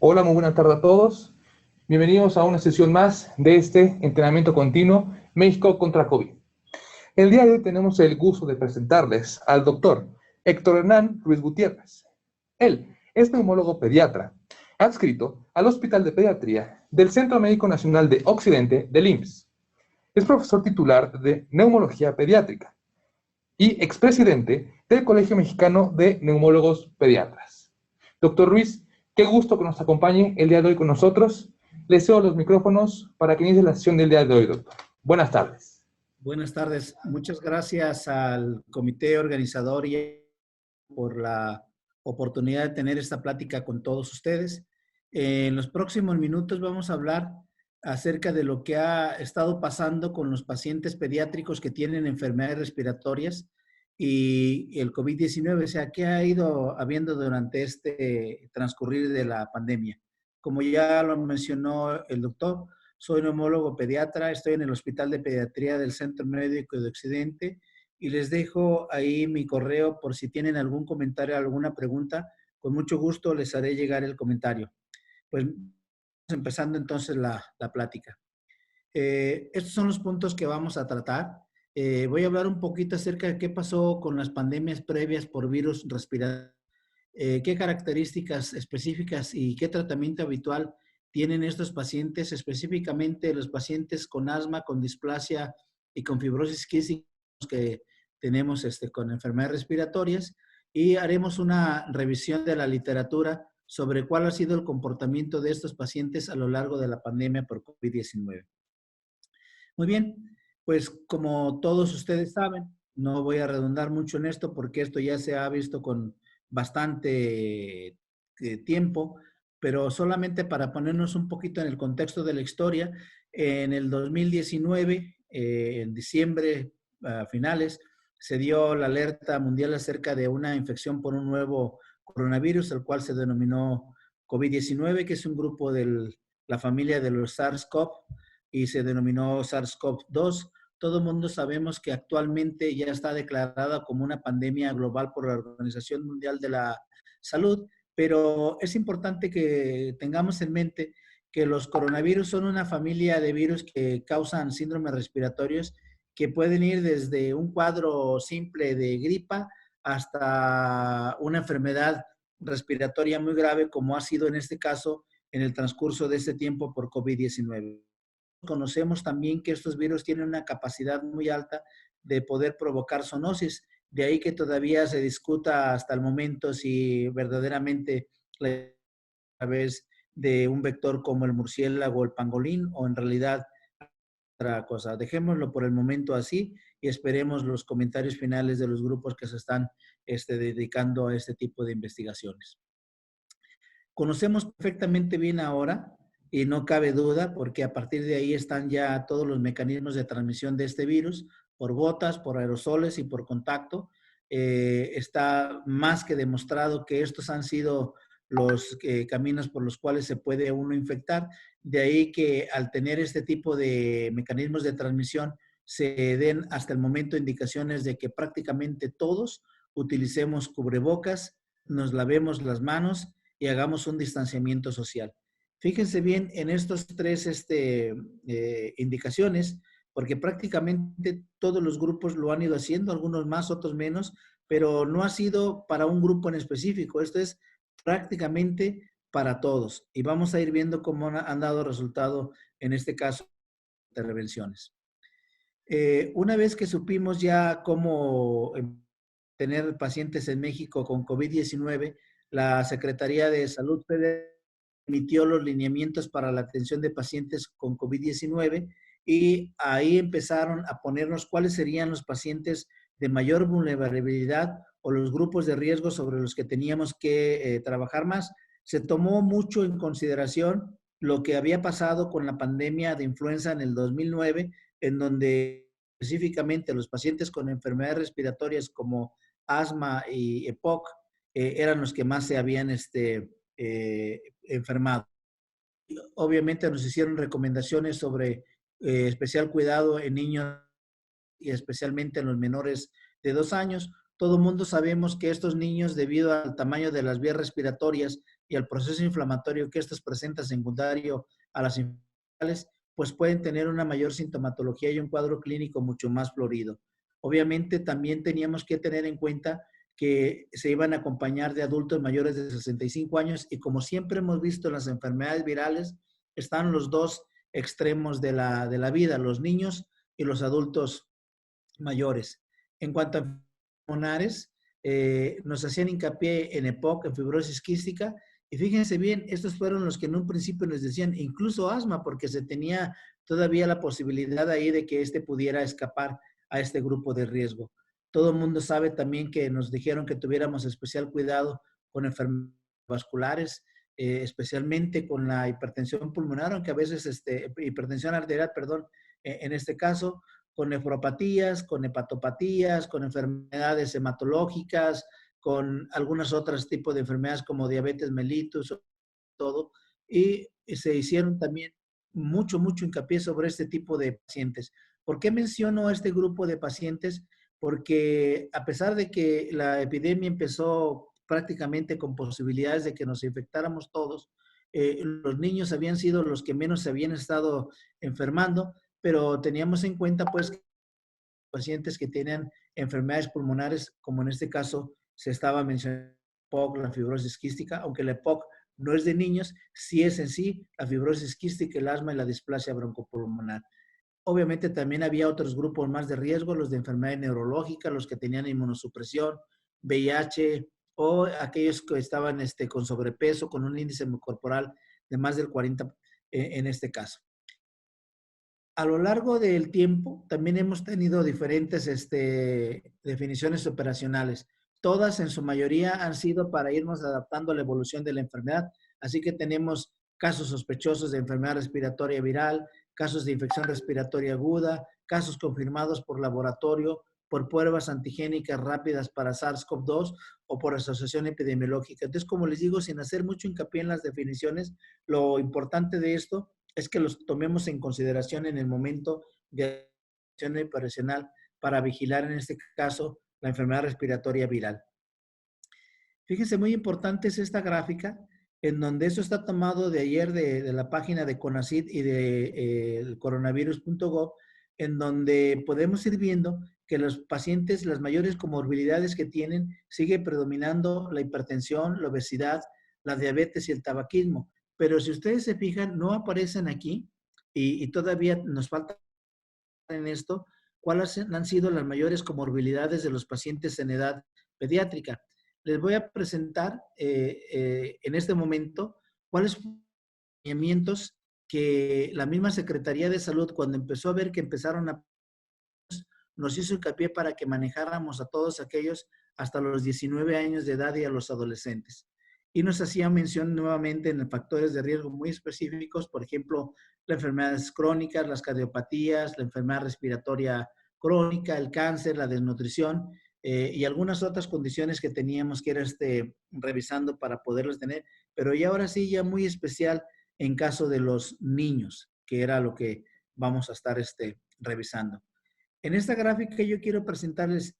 Hola, muy buenas tardes a todos. Bienvenidos a una sesión más de este entrenamiento continuo México contra COVID. El día de hoy tenemos el gusto de presentarles al doctor Héctor Hernán Ruiz Gutiérrez. Él es neumólogo pediatra, adscrito al Hospital de Pediatría del Centro Médico Nacional de Occidente del IMSS. Es profesor titular de Neumología Pediátrica y expresidente del Colegio Mexicano de Neumólogos Pediatras. Doctor Ruiz, qué gusto que nos acompañe el día de hoy con nosotros. Le cedo los micrófonos para que inicie la sesión del día de hoy, doctor. Buenas tardes. Buenas tardes. Muchas gracias al comité organizador y por la oportunidad de tener esta plática con todos ustedes. En los próximos minutos vamos a hablar acerca de lo que ha estado pasando con los pacientes pediátricos que tienen enfermedades respiratorias y el COVID-19, o sea, qué ha ido habiendo durante este transcurrir de la pandemia. Como ya lo mencionó el doctor, soy neumólogo pediatra, estoy en el Hospital de Pediatría del Centro Médico de Occidente y les dejo ahí mi correo por si tienen algún comentario, alguna pregunta. Con mucho gusto les haré llegar el comentario. Pues empezando entonces la plática. Estos son los puntos que vamos a tratar. Voy a hablar un poquito acerca de qué pasó con las pandemias previas por virus respiratorio, qué características específicas y qué tratamiento habitual tienen estos pacientes, específicamente los pacientes con asma, con displasia y con fibrosis quística que tenemos con enfermedades respiratorias, y haremos una revisión de la literatura sobre cuál ha sido el comportamiento de estos pacientes a lo largo de la pandemia por COVID-19. Muy bien, pues como todos ustedes saben, no voy a redundar mucho en esto porque esto ya se ha visto con bastante tiempo, pero solamente para ponernos un poquito en el contexto de la historia, en el 2019, en diciembre, a finales, se dio la alerta mundial acerca de una infección por un nuevo coronavirus, el cual se denominó COVID-19, que es un grupo de la familia de los SARS-CoV y se denominó SARS-CoV-2. Todo el mundo sabemos que actualmente ya está declarada como una pandemia global por la Organización Mundial de la Salud, pero es importante que tengamos en mente que los coronavirus son una familia de virus que causan síndromes respiratorios que pueden ir desde un cuadro simple de gripa hasta una enfermedad respiratoria muy grave, como ha sido en este caso en el transcurso de este tiempo por COVID-19. Conocemos también que estos virus tienen una capacidad muy alta de poder provocar zoonosis. De ahí que todavía se discuta hasta el momento si verdaderamente a través de un vector como el murciélago o el pangolín o en realidad otra cosa. Dejémoslo por el momento así y esperemos los comentarios finales de los grupos que se están dedicando a este tipo de investigaciones. Conocemos perfectamente bien ahora, y no cabe duda, porque a partir de ahí están ya todos los mecanismos de transmisión de este virus, por gotas, por aerosoles y por contacto. Está más que demostrado que estos han sido los caminos por los cuales se puede uno infectar. De ahí que al tener este tipo de mecanismos de transmisión, se den hasta el momento indicaciones de que prácticamente todos utilicemos cubrebocas, nos lavemos las manos y hagamos un distanciamiento social. Fíjense bien en estos tres indicaciones, porque prácticamente todos los grupos lo han ido haciendo, algunos más, otros menos, pero no ha sido para un grupo en específico. Esto es prácticamente para todos. Y vamos a ir viendo cómo han dado resultado en este caso de intervenciones. Una vez que supimos ya cómo tener pacientes en México con COVID-19, la Secretaría de Salud Federal emitió los lineamientos para la atención de pacientes con COVID-19 y ahí empezaron a ponernos cuáles serían los pacientes de mayor vulnerabilidad o los grupos de riesgo sobre los que teníamos que trabajar más. Se tomó mucho en consideración lo que había pasado con la pandemia de influenza en el 2009, en donde específicamente los pacientes con enfermedades respiratorias como asma y EPOC eran los que más se habían enfermado. Obviamente nos hicieron recomendaciones sobre especial cuidado en niños y especialmente en los menores de 2 años. Todo el mundo sabemos que estos niños, debido al tamaño de las vías respiratorias, y al proceso inflamatorio que estos presentan secundario a las infecciones, pues pueden tener una mayor sintomatología y un cuadro clínico mucho más florido. Obviamente también teníamos que tener en cuenta que se iban a acompañar de adultos mayores de 65 años y como siempre hemos visto en las enfermedades virales, están los dos extremos de la vida, los niños y los adultos mayores. En cuanto a pulmonares, nos hacían hincapié en EPOC, en fibrosis quística, y fíjense bien, estos fueron los que en un principio nos decían incluso asma, porque se tenía todavía la posibilidad ahí de que este pudiera escapar a este grupo de riesgo. Todo el mundo sabe también que nos dijeron que tuviéramos especial cuidado con enfermedades vasculares, especialmente con la hipertensión pulmonar, aunque a veces hipertensión arterial, perdón, en este caso, con nefropatías, con hepatopatías, con enfermedades hematológicas, con algunos otros tipos de enfermedades como diabetes mellitus, todo. Y se hicieron también mucho hincapié sobre este tipo de pacientes. ¿Por qué menciono este grupo de pacientes? Porque a pesar de que la epidemia empezó prácticamente con posibilidades de que nos infectáramos todos, los niños habían sido los que menos se habían estado enfermando, pero teníamos en cuenta pues pacientes que tenían enfermedades pulmonares, como en este caso se estaba mencionando EPOC, la fibrosis quística, aunque la EPOC no es de niños, sí es en sí la fibrosis quística, el asma y la displasia broncopulmonar. Obviamente también había otros grupos más de riesgo, los de enfermedades neurológicas, los que tenían inmunosupresión, VIH o aquellos que estaban con sobrepeso, con un índice corporal de más del 40 en este caso. A lo largo del tiempo también hemos tenido diferentes definiciones operacionales. Todas en su mayoría han sido para irnos adaptando a la evolución de la enfermedad. Así que tenemos casos sospechosos de enfermedad respiratoria viral, casos de infección respiratoria aguda, casos confirmados por laboratorio, por pruebas antigénicas rápidas para SARS-CoV-2 o por asociación epidemiológica. Entonces, como les digo, sin hacer mucho hincapié en las definiciones, lo importante de esto es que los tomemos en consideración en el momento de acción operacional para vigilar, en este caso, la enfermedad respiratoria viral. Fíjense, muy importante es esta gráfica, en donde eso está tomado de ayer de la página de CONACYT y de coronavirus.gov, en donde podemos ir viendo que los pacientes, las mayores comorbilidades que tienen, sigue predominando la hipertensión, la obesidad, la diabetes y el tabaquismo. Pero si ustedes se fijan, no aparecen aquí y todavía nos falta en esto, cuáles han sido las mayores comorbilidades de los pacientes en edad pediátrica. Les voy a presentar en este momento cuáles fueron los lineamientos que la misma Secretaría de Salud, cuando empezó a ver que empezaron a nos hizo hincapié para que manejáramos a todos aquellos hasta los 19 años de edad y a los adolescentes. Y nos hacía mención nuevamente en factores de riesgo muy específicos, por ejemplo, las enfermedades crónicas, las cardiopatías, la enfermedad respiratoria crónica, el cáncer, la desnutrición y algunas otras condiciones que teníamos que ir revisando para poderlas tener, pero ya ahora sí, ya muy especial en caso de los niños, que era lo que vamos a estar revisando. En esta gráfica yo quiero presentarles,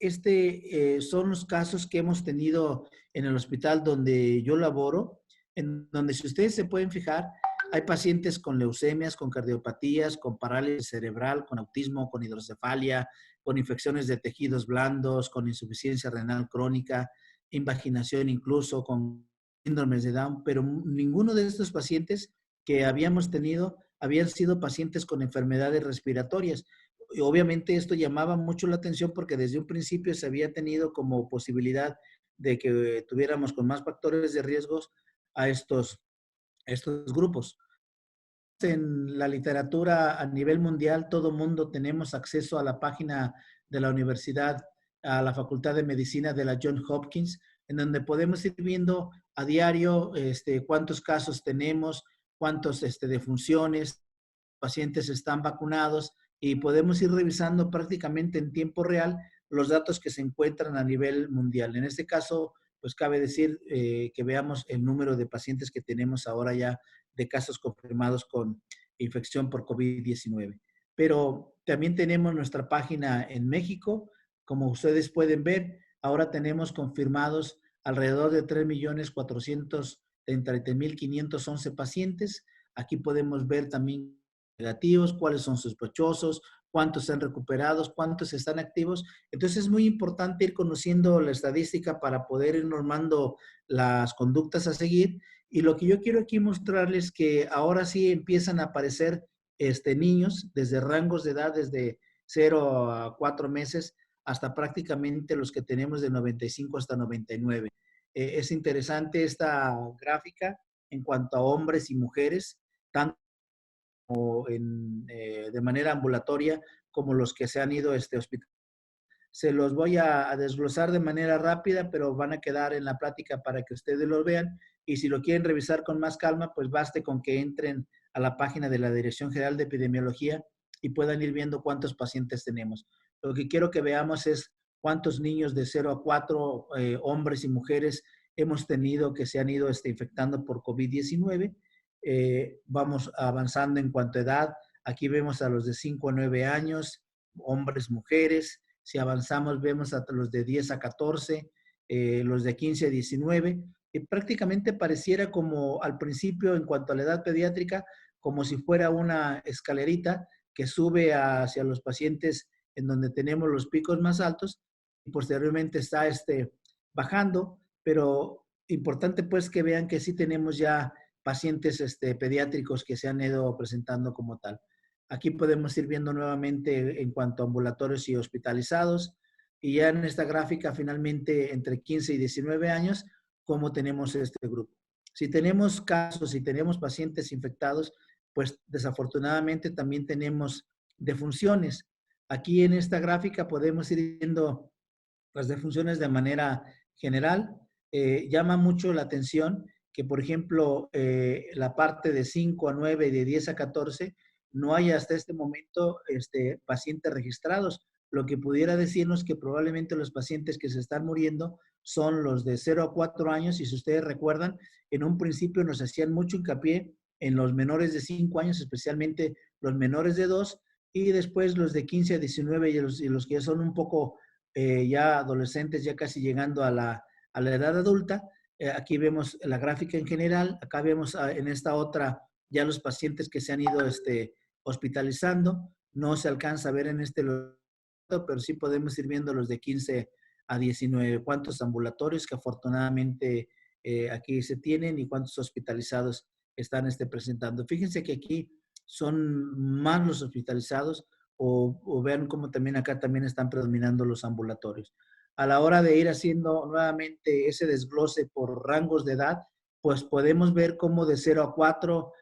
son los casos que hemos tenido en el hospital donde yo laboro, en donde si ustedes se pueden fijar, hay pacientes con leucemias, con cardiopatías, con parálisis cerebral, con autismo, con hidrocefalia, con infecciones de tejidos blandos, con insuficiencia renal crónica, invaginación incluso, con síndromes de Down, pero ninguno de estos pacientes que habíamos tenido habían sido pacientes con enfermedades respiratorias. Y obviamente esto llamaba mucho la atención porque desde un principio se había tenido como posibilidad de que tuviéramos con más factores de riesgos a estos grupos. En la literatura a nivel mundial, todo mundo tenemos acceso a la página de la universidad, a la Facultad de Medicina de la Johns Hopkins, en donde podemos ir viendo a diario cuántos casos tenemos, cuántos defunciones, pacientes están vacunados y podemos ir revisando prácticamente en tiempo real los datos que se encuentran a nivel mundial. En este caso, pues cabe decir que veamos el número de pacientes que tenemos ahora ya de casos confirmados con infección por COVID-19. Pero también tenemos nuestra página en México. Como ustedes pueden ver, ahora tenemos confirmados alrededor de 3.400.000 33.511 pacientes. Aquí podemos ver también negativos, cuáles son sospechosos, cuántos se han recuperado, cuántos están activos. Entonces es muy importante ir conociendo la estadística para poder ir normando las conductas a seguir. Y lo que yo quiero aquí mostrarles es que ahora sí empiezan a aparecer niños desde rangos de edad desde 0 a 4 meses hasta prácticamente los que tenemos de 95 hasta 99. Es interesante esta gráfica en cuanto a hombres y mujeres, tanto de manera ambulatoria como los que se han ido a este hospital. Se los voy a desglosar de manera rápida, pero van a quedar en la plática para que ustedes los vean. Y si lo quieren revisar con más calma, pues baste con que entren a la página de la Dirección General de Epidemiología y puedan ir viendo cuántos pacientes tenemos. Lo que quiero que veamos es cuántos niños de 0 a 4, hombres y mujeres, hemos tenido que se han ido infectando por COVID-19. Vamos avanzando en cuanto a edad. Aquí vemos a los de 5 a 9 años, hombres, mujeres. Si avanzamos, vemos a los de 10 a 14, los de 15 a 19. Y prácticamente pareciera como al principio, en cuanto a la edad pediátrica, como si fuera una escalerita que sube hacia los pacientes en donde tenemos los picos más altos y posteriormente está bajando, pero importante pues que vean que sí tenemos ya pacientes pediátricos que se han ido presentando como tal. Aquí podemos ir viendo nuevamente en cuanto a ambulatorios y hospitalizados. Y ya en esta gráfica, finalmente, entre 15 y 19 años, cómo tenemos este grupo. Si tenemos casos, si tenemos pacientes infectados, pues desafortunadamente también tenemos defunciones. Aquí en esta gráfica podemos ir viendo las defunciones de manera general. Llama mucho la atención que, por ejemplo, la parte de 5 a 9 y de 10 a 14, no hay hasta este momento pacientes registrados, lo que pudiera decirnos que probablemente los pacientes que se están muriendo son los de 0 a 4 años, y si ustedes recuerdan, en un principio nos hacían mucho hincapié en los menores de 5 años, especialmente los menores de 2, y después los de 15 a 19 y los que ya son un poco ya adolescentes, ya casi llegando a la edad adulta. Aquí vemos la gráfica en general, acá vemos en esta otra ya los pacientes que se han ido hospitalizando. No se alcanza a ver en pero sí podemos ir viendo los de 15 a 19, cuántos ambulatorios que afortunadamente aquí se tienen y cuántos hospitalizados están presentando. Fíjense que aquí son más los hospitalizados, o vean cómo también acá también están predominando los ambulatorios. A la hora de ir haciendo nuevamente ese desglose por rangos de edad, pues podemos ver cómo de 0 a 4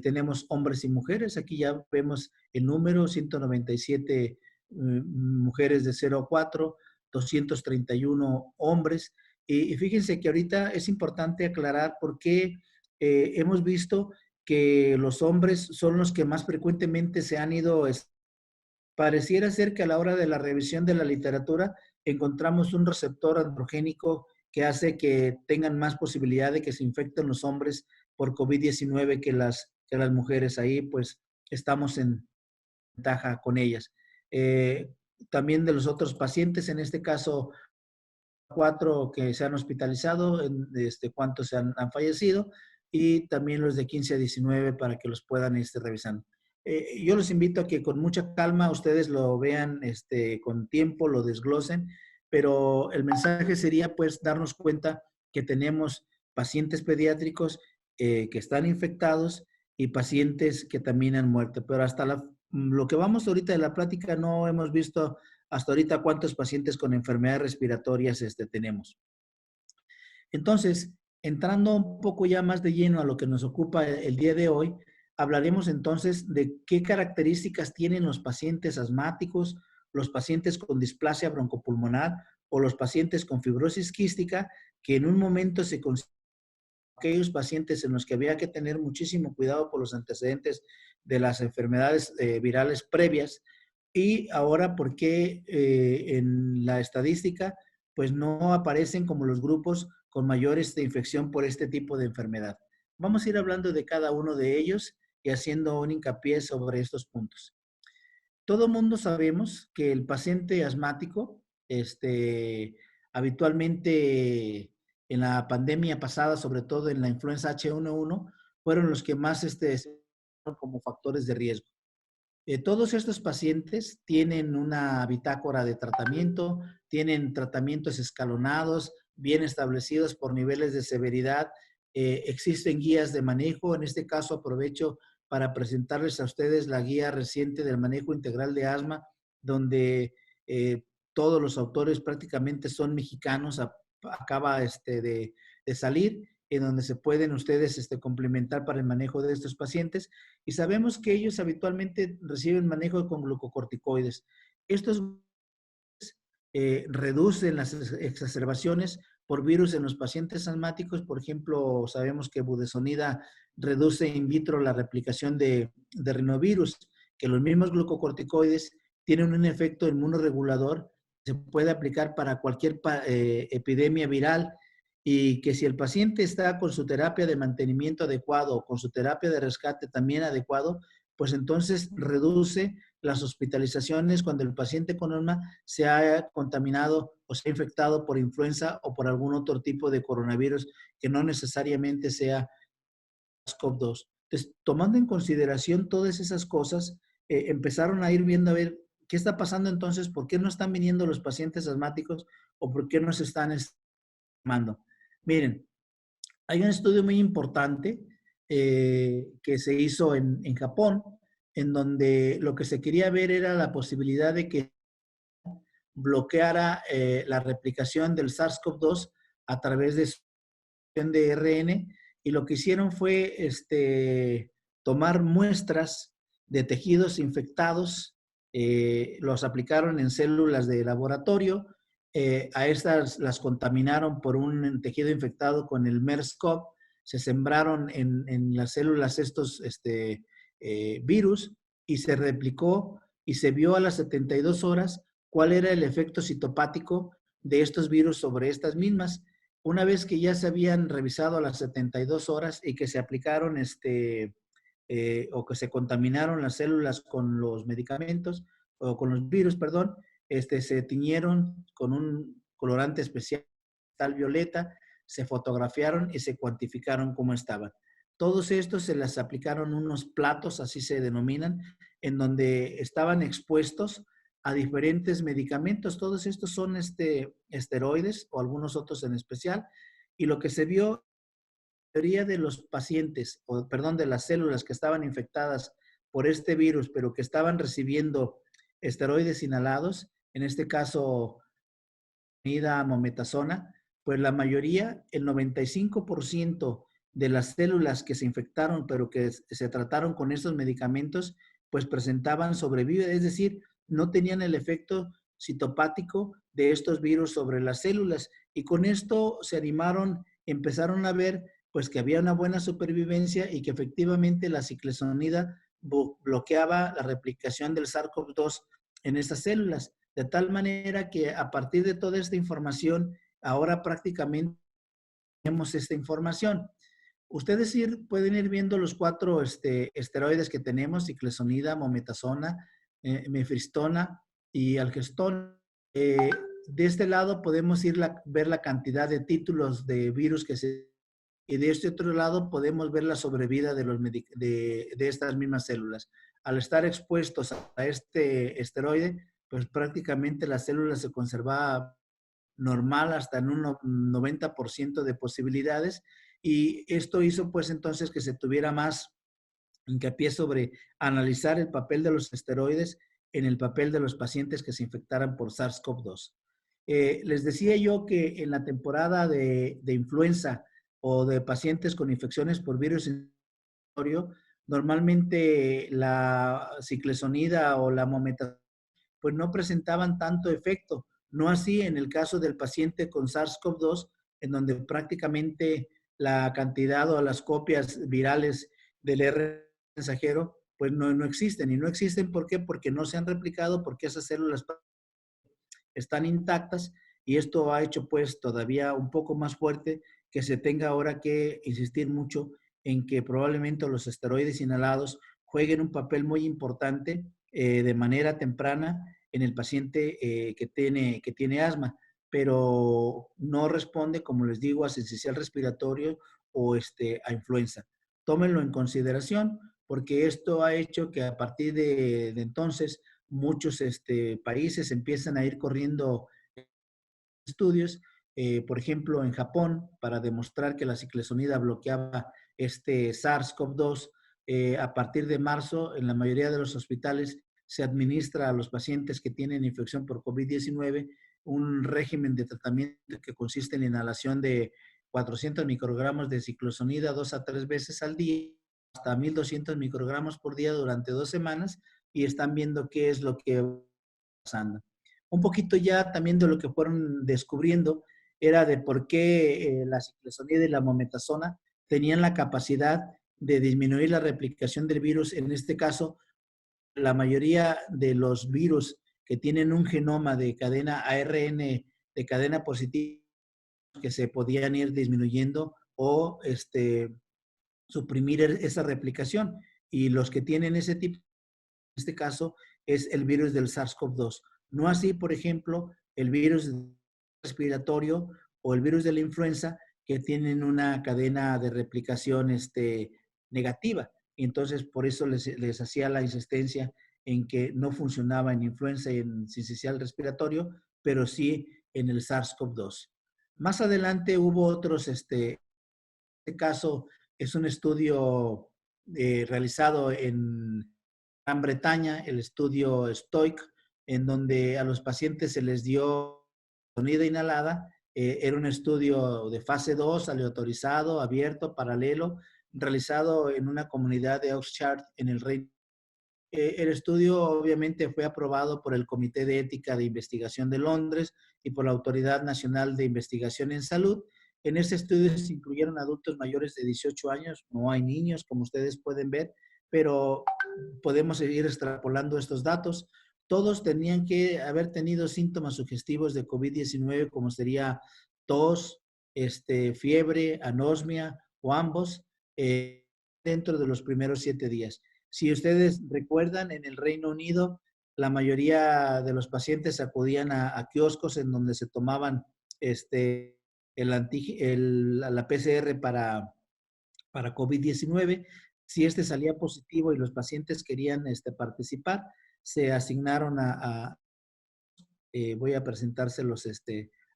tenemos hombres y mujeres. Aquí ya vemos el número, 197 mujeres de 0 a 4, 231 hombres. Y fíjense que ahorita es importante aclarar por qué hemos visto que los hombres son los que más frecuentemente se han ido. Pareciera ser que a la hora de la revisión de la literatura encontramos un receptor androgénico que hace que tengan más posibilidad de que se infecten los hombres por COVID-19 que las mujeres. Ahí pues estamos en ventaja con ellas. También de los otros pacientes, en este caso 4 que se han hospitalizado, cuántos han fallecido, y también los de 15 a 19 para que los puedan revisar. Yo los invito a que con mucha calma ustedes lo vean con tiempo, lo desglosen, pero el mensaje sería pues darnos cuenta que tenemos pacientes pediátricos que están infectados y pacientes que también han muerto, pero hasta lo que vamos ahorita de la plática no hemos visto hasta ahorita cuántos pacientes con enfermedades respiratorias tenemos. Entonces, entrando un poco ya más de lleno a lo que nos ocupa el día de hoy, hablaremos entonces de qué características tienen los pacientes asmáticos, los pacientes con displasia broncopulmonar o los pacientes con fibrosis quística, que en un momento se consideran aquellos pacientes en los que había que tener muchísimo cuidado por los antecedentes de las enfermedades virales previas. Y ahora, ¿por qué en la estadística pues no aparecen como los grupos con mayores de infección por este tipo de enfermedad? Vamos a ir hablando de cada uno de ellos y haciendo un hincapié sobre estos puntos. Todo mundo sabemos que el paciente asmático habitualmente en la pandemia pasada, sobre todo en la influenza H1N1, fueron los que más como factores de riesgo. Todos estos pacientes tienen una bitácora de tratamiento, tienen tratamientos escalonados, bien establecidos por niveles de severidad. Existen guías de manejo. En este caso aprovecho para presentarles a ustedes la guía reciente del manejo integral de asma, donde todos los autores prácticamente son mexicanos, acaba de salir, en donde se pueden ustedes complementar para el manejo de estos pacientes. Y sabemos que ellos habitualmente reciben manejo con glucocorticoides. Estos reducen las exacerbaciones por virus en los pacientes asmáticos. Por ejemplo, sabemos que budesonida reduce in vitro la replicación de rinovirus, que los mismos glucocorticoides tienen un efecto inmunoregulador, se puede aplicar para cualquier epidemia viral, y que si el paciente está con su terapia de mantenimiento adecuado o con su terapia de rescate también adecuado, pues entonces reduce las hospitalizaciones cuando el paciente con asma se ha contaminado o se ha infectado por influenza o por algún otro tipo de coronavirus que no necesariamente sea SARS-CoV-2. Entonces, tomando en consideración todas esas cosas, empezaron a ir viendo a ver qué está pasando entonces, por qué no están viniendo los pacientes asmáticos o por qué no se están enfermando. Miren, hay un estudio muy importante que se hizo en Japón, en donde lo que se quería ver era la posibilidad de que bloqueara la replicación del SARS-CoV-2 a través de ARN, y lo que hicieron fue tomar muestras de tejidos infectados, los aplicaron en células de laboratorio, a estas las contaminaron por un tejido infectado con el MERS-CoV, se sembraron en las células estos virus y se replicó y se vio a las 72 horas cuál era el efecto citopático de estos virus sobre estas mismas. Una vez que ya se habían revisado a las 72 horas y que se aplicaron o que se contaminaron las células con los medicamentos o con los virus, perdón, se tiñeron con un colorante especial violeta, se fotografiaron y se cuantificaron cómo estaban. Todos estos se les aplicaron unos platos, así se denominan, en donde estaban expuestos a diferentes medicamentos. Todos estos son esteroides o algunos otros en especial. Y lo que se vio, la mayoría de los pacientes, o perdón, de las células que estaban infectadas por este virus, pero que estaban recibiendo esteroides inhalados, en este caso, mometasona, pues la mayoría, el 95% de las células que se infectaron, pero que se trataron con estos medicamentos, pues presentaban sobrevive, es decir, no tenían el efecto citopático de estos virus sobre las células. Y con esto se animaron, empezaron a ver pues que había una buena supervivencia y que efectivamente la ciclesonida bloqueaba la replicación del SARS-CoV-2 en esas células. De tal manera que a partir de toda esta información, ahora prácticamente tenemos esta información. Ustedes pueden ir viendo los 4 esteroides que tenemos: ciclesonida, mometasona, mefristona y algestona. De este lado podemos ver la cantidad de títulos de virus y de este otro lado podemos ver la sobrevida de estas mismas células. Al estar expuestos a este esteroide, pues prácticamente la célula se conservaba normal hasta en un 90% de posibilidades, y esto hizo pues entonces que se tuviera más hincapié sobre analizar el papel de los esteroides en el papel de los pacientes que se infectaran por SARS-CoV-2. Les decía yo que en la temporada de influenza o de pacientes con infecciones por virus respiratorio, normalmente la ciclesonida o la mometasona pues no presentaban tanto efecto. No así en el caso del paciente con SARS-CoV-2, en donde prácticamente la cantidad o las copias virales del RNA mensajero pues no existen. Y no existen, ¿por qué? Porque no se han replicado, porque esas células están intactas, y esto ha hecho pues todavía un poco más fuerte que se tenga ahora que insistir mucho en que probablemente los esteroides inhalados jueguen un papel muy importante de manera temprana en el paciente que tiene asma. pero no responde, como les digo, a sincicial respiratorio o a influenza. Tómenlo en consideración porque esto ha hecho que a partir de entonces muchos países empiezan a ir corriendo estudios, por ejemplo, en Japón, para demostrar que la ciclesonida bloqueaba este SARS-CoV-2, a partir de marzo, en la mayoría de los hospitales se administra a los pacientes que tienen infección por COVID-19 un régimen de tratamiento que consiste en la inhalación de 400 microgramos de ciclosonida 2 a 3 veces al día, hasta 1.200 microgramos por día durante 2 semanas, y están viendo qué es lo que va pasando. Un poquito ya también de lo que fueron descubriendo era de por qué la ciclesonida y la mometasona tenían la capacidad de disminuir la replicación del virus. En este caso, la mayoría de los virus que tienen un genoma de cadena ARN, de cadena positiva, que se podían ir disminuyendo o suprimir esa replicación. Y los que tienen ese tipo, en este caso, es el virus del SARS-CoV-2. No así, por ejemplo, el virus respiratorio o el virus de la influenza, que tienen una cadena de replicación negativa. Y entonces, por eso les hacía la insistencia en que no funcionaba en influenza y en sincicial respiratorio, pero sí en el SARS-CoV-2. Más adelante hubo otros, este caso es un estudio realizado en Gran Bretaña, el estudio STOIC, en donde a los pacientes se les dio sonido inhalada. Era un estudio de fase 2, aleatorizado, abierto, paralelo, realizado en una comunidad de Oxford en el Reino Unido. El estudio obviamente fue aprobado por el Comité de Ética de Investigación de Londres y por la Autoridad Nacional de Investigación en Salud. En este estudio se incluyeron adultos mayores de 18 años, no hay niños, como ustedes pueden ver, pero podemos seguir extrapolando estos datos. Todos tenían que haber tenido síntomas sugestivos de COVID-19, como sería tos, fiebre, anosmia o ambos, dentro de los primeros 7 días. Si ustedes recuerdan, en el Reino Unido, la mayoría de los pacientes acudían a kioscos en donde se tomaban la PCR para COVID-19. Si salía positivo y los pacientes querían participar, se asignaron voy a presentárselos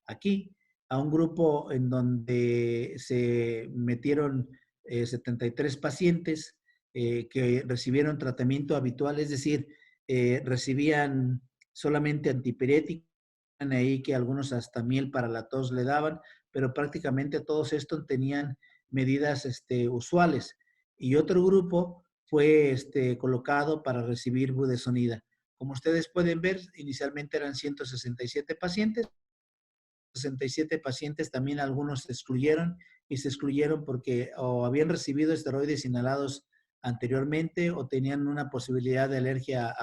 aquí, a un grupo en donde se metieron 73 pacientes que recibieron tratamiento habitual, es decir, recibían solamente antipiréticos, ahí que algunos hasta miel para la tos le daban, pero prácticamente todos estos tenían medidas usuales. Y otro grupo fue colocado para recibir budesonida. Como ustedes pueden ver, inicialmente eran 167 pacientes. 67 pacientes también algunos se excluyeron, y se excluyeron porque o habían recibido esteroides inhalados anteriormente o tenían una posibilidad de alergia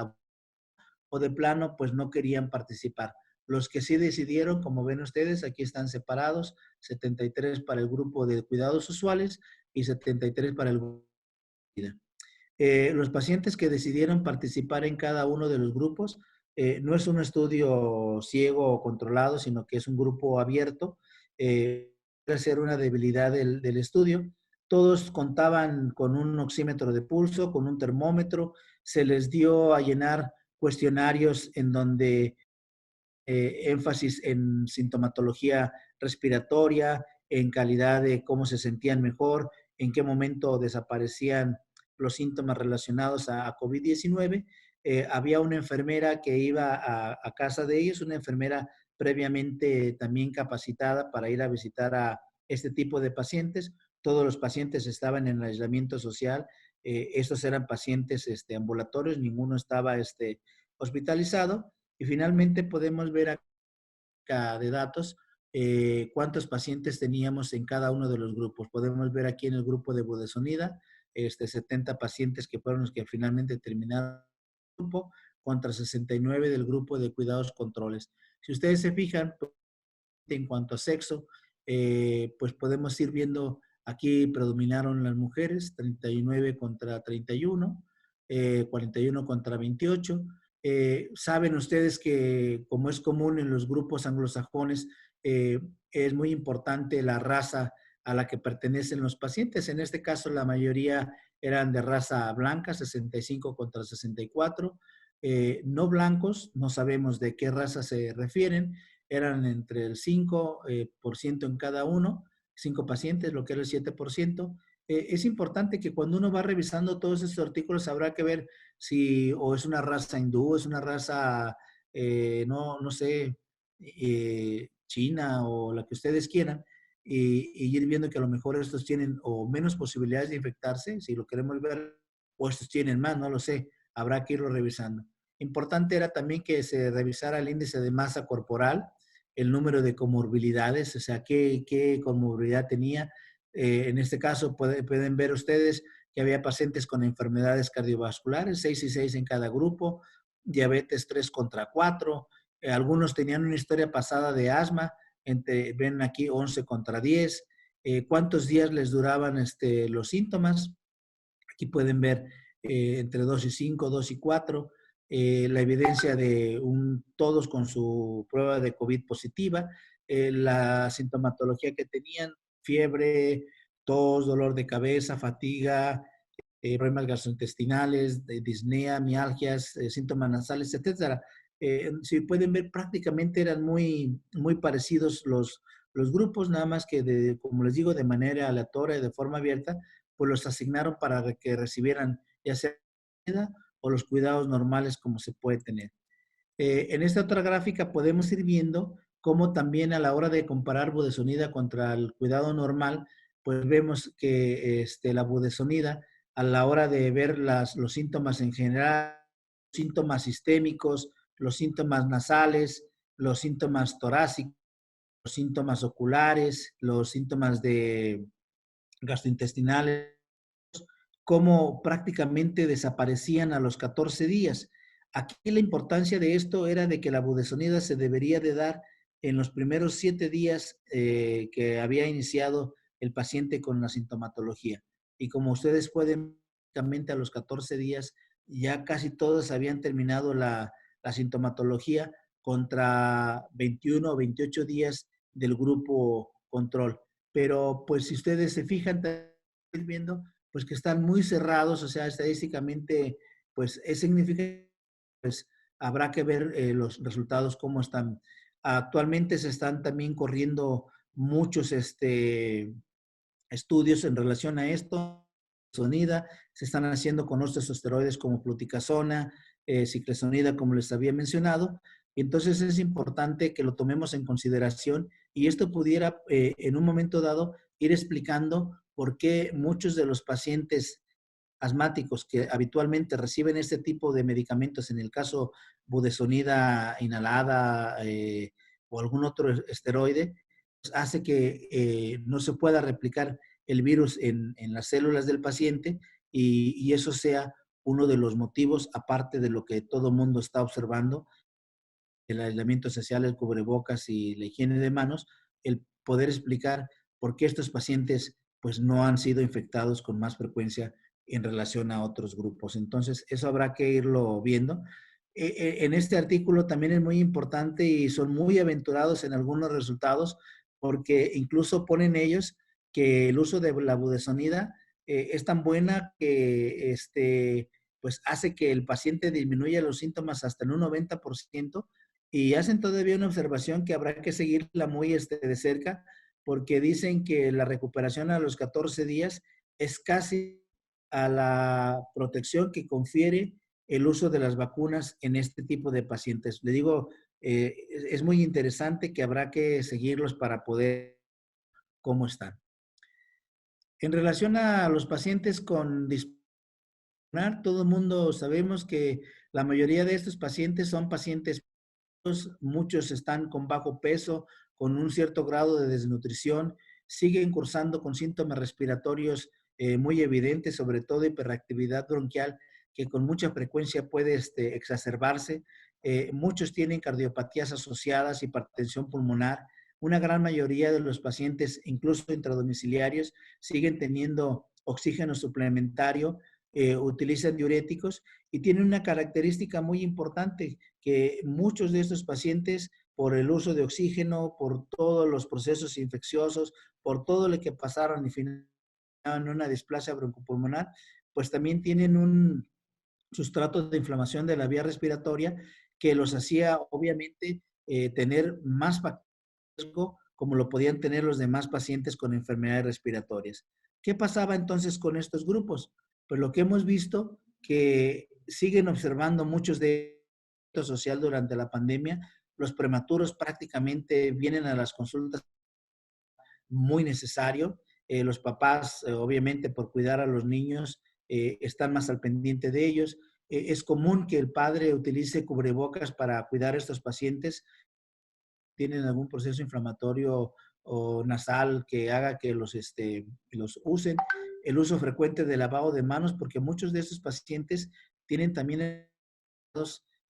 o de plano pues no querían participar. Los que sí decidieron, como ven ustedes, aquí están separados, 73 para el grupo de cuidados usuales y 73 para el grupo de vida. Los pacientes que decidieron participar en cada uno de los grupos, no es un estudio ciego o controlado, sino que es un grupo abierto. Puede ser una debilidad del estudio. Todos contaban con un oxímetro de pulso, con un termómetro. Se les dio a llenar cuestionarios en donde énfasis en sintomatología respiratoria, en calidad de cómo se sentían mejor, en qué momento desaparecían los síntomas relacionados a COVID-19. Había una enfermera que iba a casa de ellos, una enfermera previamente también capacitada para ir a visitar a este tipo de pacientes. Todos los pacientes estaban en aislamiento social. Estos eran pacientes ambulatorios, ninguno estaba hospitalizado. Y finalmente podemos ver acá de datos cuántos pacientes teníamos en cada uno de los grupos. Podemos ver aquí en el grupo de budesonida, 70 pacientes que fueron los que finalmente terminaron el grupo, contra 69 del grupo de cuidados controles. Si ustedes se fijan, en cuanto a sexo, pues podemos ir viendo, aquí predominaron las mujeres, 39 contra 31, 41 contra 28. Saben ustedes que, como es común en los grupos anglosajones, es muy importante la raza a la que pertenecen los pacientes. En este caso, la mayoría eran de raza blanca, 65 contra 64. No blancos, no sabemos de qué raza se refieren, eran entre el 5% en cada uno, 5 pacientes, lo que era el 7%. Es importante que cuando uno va revisando todos estos artículos habrá que ver si o es una raza hindú, es una raza, no sé, china o la que ustedes quieran, y ir viendo que a lo mejor estos tienen o menos posibilidades de infectarse, si lo queremos ver, o estos tienen más, no lo sé, habrá que irlo revisando. Importante era también que se revisara el índice de masa corporal, el número de comorbilidades, o sea, qué comorbilidad tenía. En este caso pueden ver ustedes que había pacientes con enfermedades cardiovasculares, 6 y 6 en cada grupo, diabetes 3 contra 4, algunos tenían una historia pasada de asma, ven aquí 11 contra 10, cuántos días les duraban los síntomas, aquí pueden ver entre 2 y 5, 2 y 4, la evidencia de todos con su prueba de COVID positiva, la sintomatología que tenían, fiebre, tos, dolor de cabeza, fatiga, problemas gastrointestinales, disnea, mialgias, síntomas nasales, etcétera. Si pueden ver, prácticamente eran muy parecidos los grupos, nada más que, como les digo, de manera aleatoria y de forma abierta, pues los asignaron para que recibieran ya sea o los cuidados normales como se puede tener. En esta otra gráfica podemos ir viendo cómo también a la hora de comparar budesonida contra el cuidado normal, pues vemos que la budesonida, a la hora de ver los síntomas en general, síntomas sistémicos, los síntomas nasales, los síntomas torácicos, los síntomas oculares, los síntomas de gastrointestinales, cómo prácticamente desaparecían a los 14 días. Aquí la importancia de esto era de que la budesonida se debería de dar en los primeros 7 días que había iniciado el paciente con la sintomatología. Y como ustedes pueden, prácticamente a los 14 días ya casi todos habían terminado la sintomatología contra 21 o 28 días del grupo control. Pero pues si ustedes se fijan, viendo pues que están muy cerrados, o sea, estadísticamente, pues es significativo, pues habrá que ver los resultados cómo están. Actualmente se están también corriendo muchos estudios en relación a esto, sonida, se están haciendo con otros esteroides como fluticasona, ciclesonida, como les había mencionado, y entonces es importante que lo tomemos en consideración y esto pudiera en un momento dado ir explicando por qué muchos de los pacientes asmáticos que habitualmente reciben este tipo de medicamentos, en el caso budesonida inhalada o algún otro esteroide, pues hace que no se pueda replicar el virus en las células del paciente y eso sea uno de los motivos, aparte de lo que todo mundo está observando, el aislamiento social, el cubrebocas y la higiene de manos, el poder explicar por qué estos pacientes pues no han sido infectados con más frecuencia en relación a otros grupos. Entonces, eso habrá que irlo viendo. En este artículo también es muy importante y son muy aventurados en algunos resultados porque incluso ponen ellos que el uso de la budesonida es tan buena que pues hace que el paciente disminuya los síntomas hasta en un 90%. Y hacen todavía una observación que habrá que seguirla muy de cerca, porque dicen que la recuperación a los 14 días es casi a la protección que confiere el uso de las vacunas en este tipo de pacientes. Le digo, es muy interesante que habrá que seguirlos para poder cómo están. En relación a los pacientes con disfunción, todo el mundo sabemos que la mayoría de estos pacientes son pacientes, muchos están con bajo peso, con un cierto grado de desnutrición, siguen cursando con síntomas respiratorios muy evidentes, sobre todo hiperactividad bronquial, que con mucha frecuencia puede exacerbarse. Muchos tienen cardiopatías asociadas, hipertensión pulmonar. Una gran mayoría de los pacientes, incluso intradomiciliarios, siguen teniendo oxígeno suplementario, utilizan diuréticos y tiene una característica muy importante, que muchos de estos pacientes, por el uso de oxígeno, por todos los procesos infecciosos, por todo lo que pasaron y finalmente en una displasia broncopulmonar, pues también tienen un sustrato de inflamación de la vía respiratoria que los hacía obviamente tener más riesgo como lo podían tener los demás pacientes con enfermedades respiratorias. ¿Qué pasaba entonces con estos grupos? Pues lo que hemos visto que siguen observando muchos de social durante la pandemia, los prematuros prácticamente vienen a las consultas muy necesario. Los papás, obviamente, por cuidar a los niños, están más al pendiente de ellos. Es común que el padre utilice cubrebocas para cuidar a estos pacientes. Tienen algún proceso inflamatorio o nasal que haga que los usen. El uso frecuente de lavado de manos, porque muchos de estos pacientes tienen también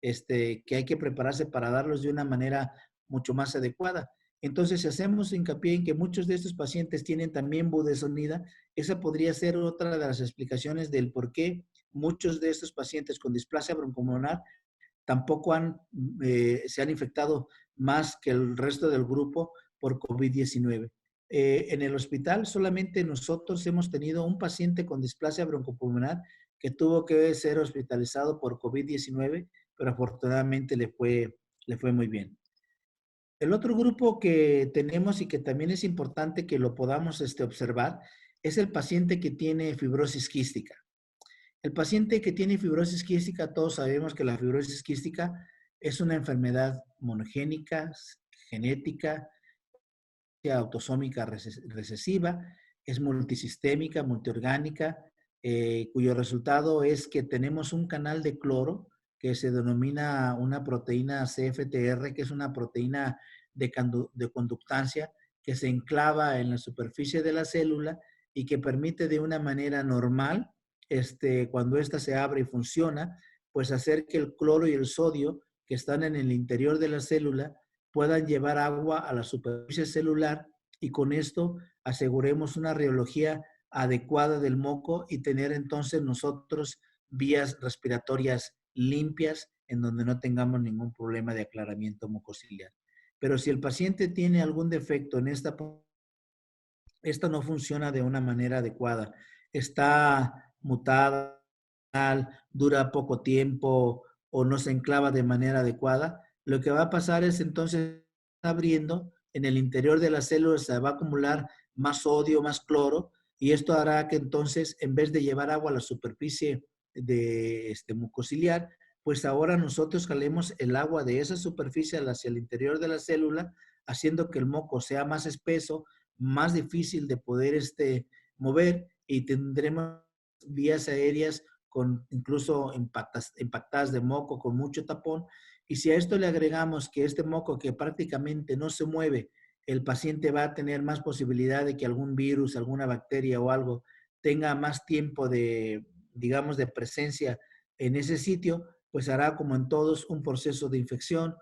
que hay que prepararse para darlos de una manera mucho más adecuada. Entonces, si hacemos hincapié en que muchos de estos pacientes tienen también budesonida, esa podría ser otra de las explicaciones del por qué muchos de estos pacientes con displasia broncopulmonar tampoco se han infectado más que el resto del grupo por COVID-19. En el hospital solamente nosotros hemos tenido un paciente con displasia broncopulmonar que tuvo que ser hospitalizado por COVID-19, pero afortunadamente le fue muy bien. El otro grupo que tenemos y que también es importante que lo podamos observar es el paciente que tiene fibrosis quística. El paciente que tiene fibrosis quística, todos sabemos que la fibrosis quística es una enfermedad monogénica, genética, autosómica recesiva, es multisistémica, multiorgánica, cuyo resultado es que tenemos un canal de cloro que se denomina una proteína CFTR, que es una proteína de conductancia que se enclava en la superficie de la célula y que permite de una manera normal, cuando ésta se abre y funciona, pues hacer que el cloro y el sodio que están en el interior de la célula puedan llevar agua a la superficie celular y con esto aseguremos una rheología adecuada del moco y tener entonces nosotros vías respiratorias limpias en donde no tengamos ningún problema de aclaramiento mucociliar. Pero si el paciente tiene algún defecto en esta no funciona de una manera adecuada, está mutada, dura poco tiempo o no se enclava de manera adecuada, lo que va a pasar es entonces abriendo en el interior de las células se va a acumular más sodio, más cloro, y esto hará que entonces en vez de llevar agua a la superficie de mucociliar, pues ahora nosotros jalemos el agua de esa superficie hacia el interior de la célula, haciendo que el moco sea más espeso, más difícil de poder mover y tendremos vías aéreas con incluso impactadas de moco, con mucho tapón. Y si a esto le agregamos que este moco que prácticamente no se mueve, el paciente va a tener más posibilidad de que algún virus, alguna bacteria o algo tenga más tiempo de, digamos, de presencia en ese sitio, pues hará como en todos un proceso de infección,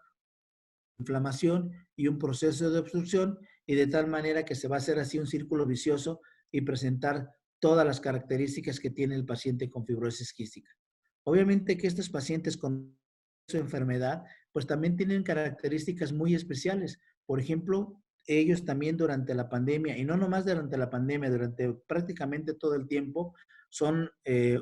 inflamación y un proceso de obstrucción, y de tal manera que se va a hacer así un círculo vicioso y presentar todas las características que tiene el paciente con fibrosis quística. Obviamente que estos pacientes con su enfermedad, pues también tienen características muy especiales. Por ejemplo, ellos también durante la pandemia, y no nomás durante la pandemia, durante prácticamente todo el tiempo, son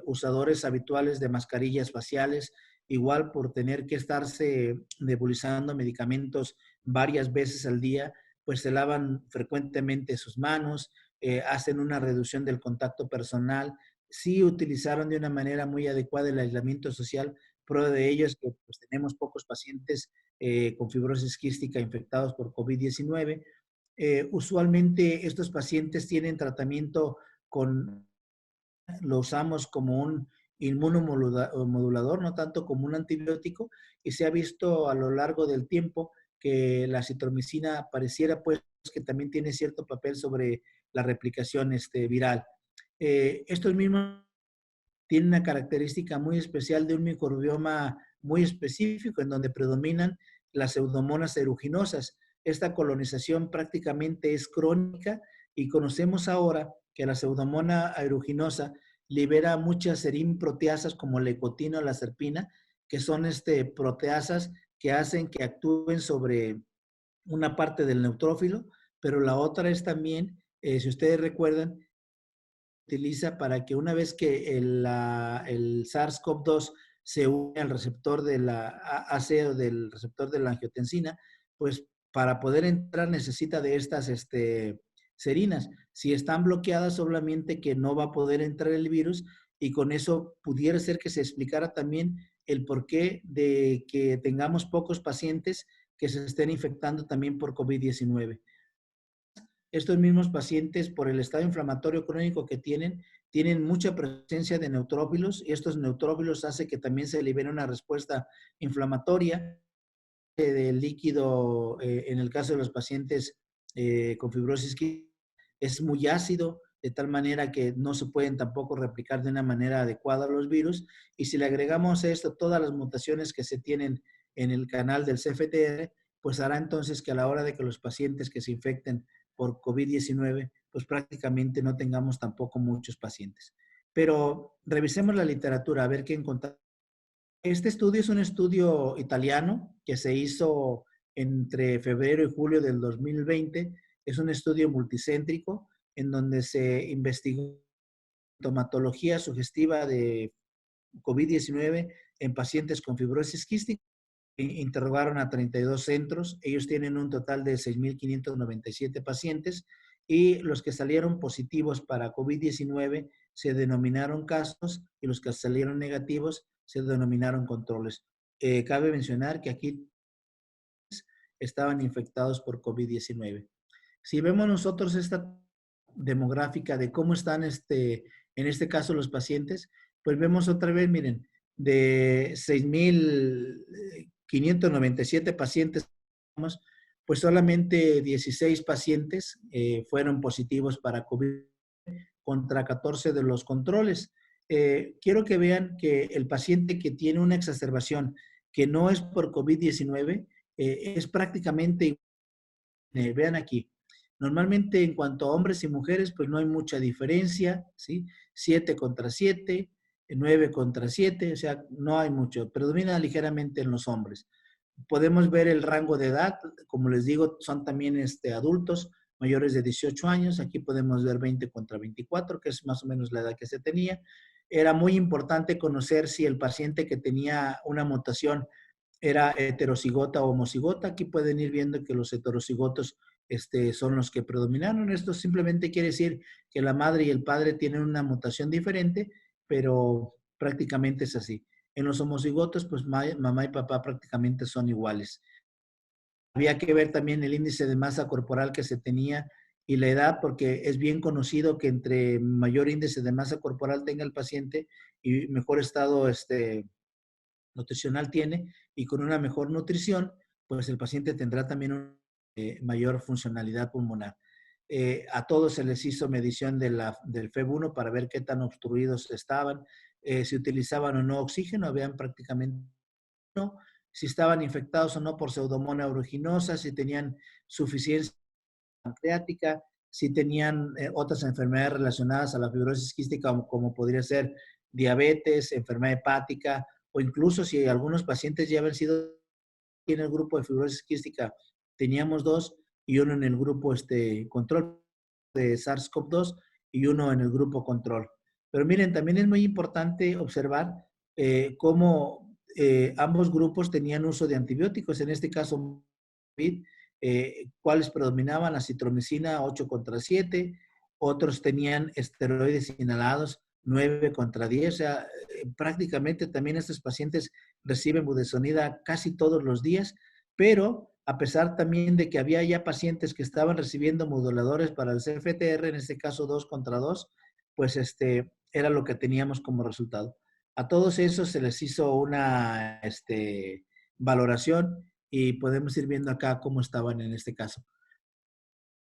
usadores habituales de mascarillas faciales, igual por tener que estarse nebulizando medicamentos varias veces al día, pues se lavan frecuentemente sus manos, hacen una reducción del contacto personal, sí utilizaron de una manera muy adecuada el aislamiento social. Prueba de ello es que pues, tenemos pocos pacientes con fibrosis quística infectados por COVID-19. Usualmente estos pacientes tienen tratamiento lo usamos como un inmunomodulador, no tanto como un antibiótico, y se ha visto a lo largo del tiempo que la citromicina pareciera pues que también tiene cierto papel sobre la replicación viral. Estos mismos tienen una característica muy especial de un microbioma muy específico en donde predominan las pseudomonas aeruginosas. Esta colonización prácticamente es crónica y conocemos ahora que la pseudomona aeruginosa libera muchas serin-proteasas como la ecotina o la serpina, que son proteasas que hacen que actúen sobre una parte del neutrófilo, pero la otra es también, si ustedes recuerdan, utiliza para que una vez que el SARS-CoV-2 se une al receptor de la AC o del receptor de la angiotensina, pues para poder entrar necesita de estas serinas. Si están bloqueadas, obviamente que no va a poder entrar el virus y con eso pudiera ser que se explicara también el porqué de que tengamos pocos pacientes que se estén infectando también por COVID-19. Estos mismos pacientes, por el estado inflamatorio crónico que tienen mucha presencia de neutrófilos y estos neutrófilos hacen que también se libere una respuesta inflamatoria del líquido, en el caso de los pacientes con fibrosis quística, es muy ácido, de tal manera que no se pueden tampoco replicar de una manera adecuada los virus. Y si le agregamos a esto todas las mutaciones que se tienen en el canal del CFTR, pues hará entonces que a la hora de que los pacientes que se infecten por COVID-19, pues prácticamente no tengamos tampoco muchos pacientes. Pero revisemos la literatura a ver qué encontramos. Este estudio es un estudio italiano que se hizo entre febrero y julio del 2020. Es un estudio multicéntrico en donde se investigó sintomatología sugestiva de COVID-19 en pacientes con fibrosis quística. Interrogaron a 32 centros. Ellos tienen un total de 6,597 pacientes y los que salieron positivos para COVID-19 se denominaron casos y los que salieron negativos se denominaron controles. Cabe mencionar que aquí estaban infectados por COVID-19. Si vemos nosotros esta demográfica de cómo están en este caso los pacientes, pues vemos otra vez, miren, de 6,597 pacientes, pues solamente 16 pacientes fueron positivos para COVID contra 14 de los controles. Quiero que vean que el paciente que tiene una exacerbación que no es por COVID-19 es prácticamente, vean aquí, normalmente en cuanto a hombres y mujeres, pues no hay mucha diferencia, ¿sí? 7 contra 7, 9 contra 7, o sea, no hay mucho, predomina ligeramente en los hombres. Podemos ver el rango de edad, como les digo, son también adultos mayores de 18 años, aquí podemos ver 20 contra 24, que es más o menos la edad que se tenía. Era muy importante conocer si el paciente que tenía una mutación era heterocigota o homocigota. Aquí pueden ir viendo que los heterocigotos son los que predominaron. Esto simplemente quiere decir que la madre y el padre tienen una mutación diferente, pero prácticamente es así. En los homocigotos, pues mamá y papá prácticamente son iguales. Había que ver también el índice de masa corporal que se tenía y la edad, porque es bien conocido que entre mayor índice de masa corporal tenga el paciente y mejor estado nutricional tiene, y con una mejor nutrición, pues el paciente tendrá también una mayor funcionalidad pulmonar. A todos se les hizo medición del FEV1 para ver qué tan obstruidos estaban, si utilizaban o no oxígeno, habían prácticamente no, si estaban infectados o no por Pseudomonas aeruginosa, si tenían suficiencia pancreática, si tenían otras enfermedades relacionadas a la fibrosis quística, como podría ser diabetes, enfermedad hepática, o incluso si algunos pacientes ya habían sido en el grupo de fibrosis quística, teníamos 2 y uno en el grupo control de SARS-CoV-2 y uno en el grupo control. Pero miren, también es muy importante observar cómo ambos grupos tenían uso de antibióticos, en este caso, cuáles predominaban, acitromicina 8 contra 7, otros tenían esteroides inhalados 9 contra 10, o sea, prácticamente también estos pacientes reciben budesonida casi todos los días, pero a pesar también de que había ya pacientes que estaban recibiendo moduladores para el CFTR, en este caso 2 contra 2, pues era lo que teníamos como resultado. A todos esos se les hizo una valoración y podemos ir viendo acá cómo estaban en este caso.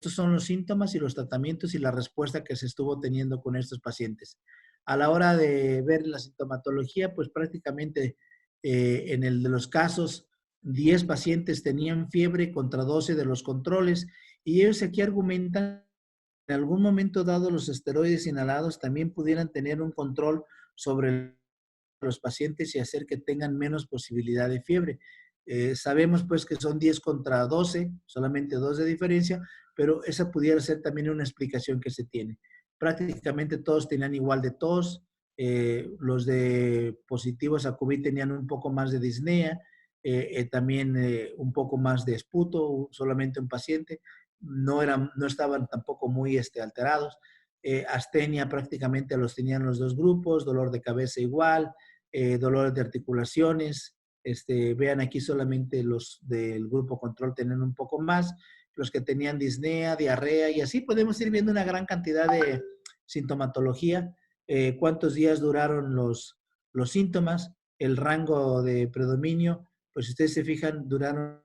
Estos son los síntomas y los tratamientos y la respuesta que se estuvo teniendo con estos pacientes. A la hora de ver la sintomatología, pues prácticamente en el de los casos, 10 pacientes tenían fiebre contra 12 de los controles y ellos aquí argumentan en algún momento dado los esteroides inhalados también pudieran tener un control sobre los pacientes y hacer que tengan menos posibilidad de fiebre. Sabemos pues que son 10 contra 12, solamente 2 de diferencia, pero esa pudiera ser también una explicación que se tiene. Prácticamente todos tenían igual de tos, los de positivos a COVID tenían un poco más de disnea, también un poco más de esputo, solamente un paciente, no estaban tampoco muy alterados. Astenia prácticamente los tenían los dos grupos, dolor de cabeza igual, dolores de articulaciones. Vean aquí solamente los del grupo control tenían un poco más, los que tenían disnea, diarrea y así podemos ir viendo una gran cantidad de sintomatología, cuántos días duraron los síntomas, el rango de predominio, pues si ustedes se fijan, duraron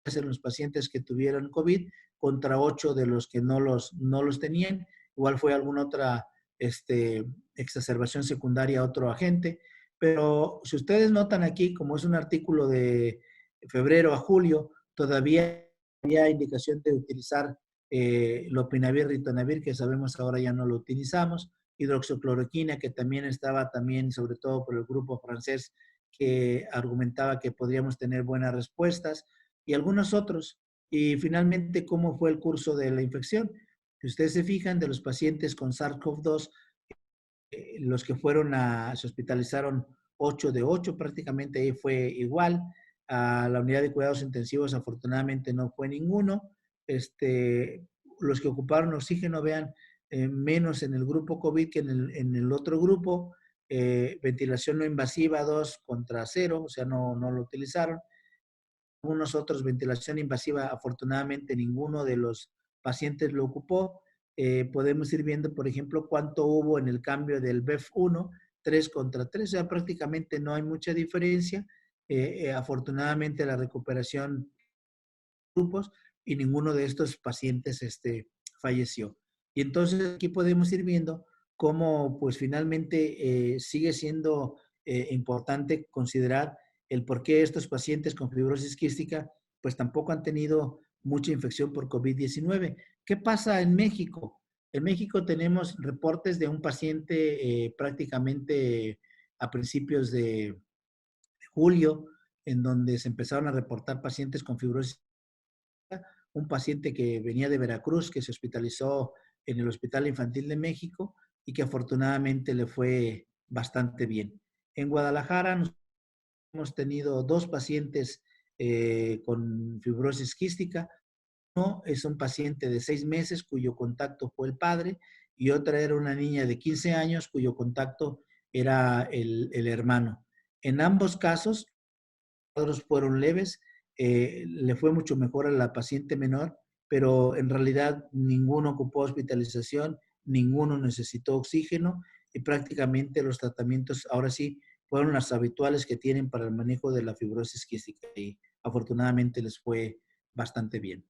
en los pacientes que tuvieron COVID contra 8 de los que no los tenían. Igual fue alguna otra exacerbación secundaria a otro agente. Pero si ustedes notan aquí, como es un artículo de febrero a julio, todavía había indicación de utilizar lopinavir, ritonavir, que sabemos ahora ya no lo utilizamos, hidroxicloroquina, que también estaba también, sobre todo por el grupo francés, que argumentaba que podríamos tener buenas respuestas, y algunos otros. Y finalmente, ¿cómo fue el curso de la infección? Si ustedes se fijan, de los pacientes con SARS-CoV-2, los que se hospitalizaron 8 de 8, prácticamente ahí fue igual. A la unidad de cuidados intensivos, afortunadamente, no fue ninguno. Los que ocuparon oxígeno, vean, menos en el grupo COVID que en el otro grupo. Ventilación no invasiva, 2 contra 0, o sea, no lo utilizaron. Algunos otros, ventilación invasiva, afortunadamente ninguno de los pacientes lo ocupó. Podemos ir viendo, por ejemplo, cuánto hubo en el cambio del BEF1, 3 contra 3, o sea, prácticamente no hay mucha diferencia. Afortunadamente la recuperación grupos y ninguno de estos pacientes falleció. Y entonces aquí podemos ir viendo cómo pues finalmente sigue siendo importante considerar el por qué estos pacientes con fibrosis quística pues tampoco han tenido mucha infección por COVID-19. ¿Qué pasa en México? En México tenemos reportes de un paciente prácticamente a principios de julio, en donde se empezaron a reportar pacientes con fibrosis, un paciente que venía de Veracruz, que se hospitalizó en el Hospital Infantil de México y que afortunadamente le fue bastante bien. En Guadalajara hemos tenido 2 pacientes con fibrosis quística. Uno es un paciente de 6 meses cuyo contacto fue el padre y otra era una niña de 15 años cuyo contacto era el hermano. En ambos casos, cuadros fueron leves, le fue mucho mejor a la paciente menor, pero en realidad ninguno ocupó hospitalización, ninguno necesitó oxígeno y prácticamente los tratamientos ahora sí fueron los habituales que tienen para el manejo de la fibrosis quística y afortunadamente les fue bastante bien.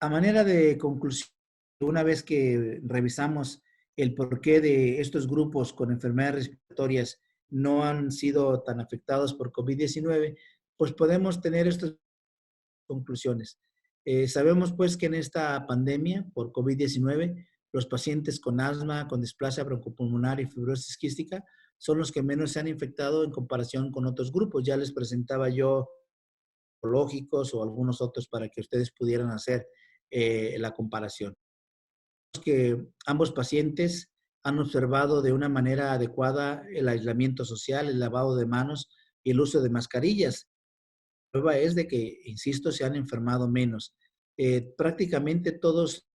A manera de conclusión, una vez que revisamos el porqué de estos grupos con enfermedades respiratorias no han sido tan afectados por COVID-19, pues podemos tener estas conclusiones. Sabemos pues que en esta pandemia por COVID-19, los pacientes con asma, con displasia broncopulmonar y fibrosis quística son los que menos se han infectado en comparación con otros grupos. Ya les presentaba yo lógicos o algunos otros para que ustedes pudieran hacer la comparación. Que ambos pacientes han observado de una manera adecuada el aislamiento social, el lavado de manos y el uso de mascarillas. La prueba es de que, insisto, se han enfermado menos. Prácticamente todos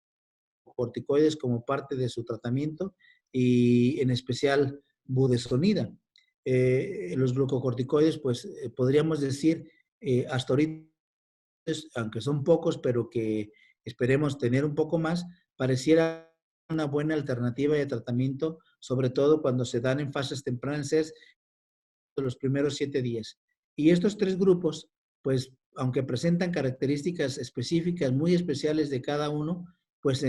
corticoides como parte de su tratamiento y en especial budesonida. Los glucocorticoides, pues podríamos decir, hasta ahorita, aunque son pocos, pero que esperemos tener un poco más, pareciera una buena alternativa de tratamiento, sobre todo cuando se dan en fases tempranas de los primeros 7 días. Y estos 3 grupos, pues, aunque presentan características específicas muy especiales de cada uno, pues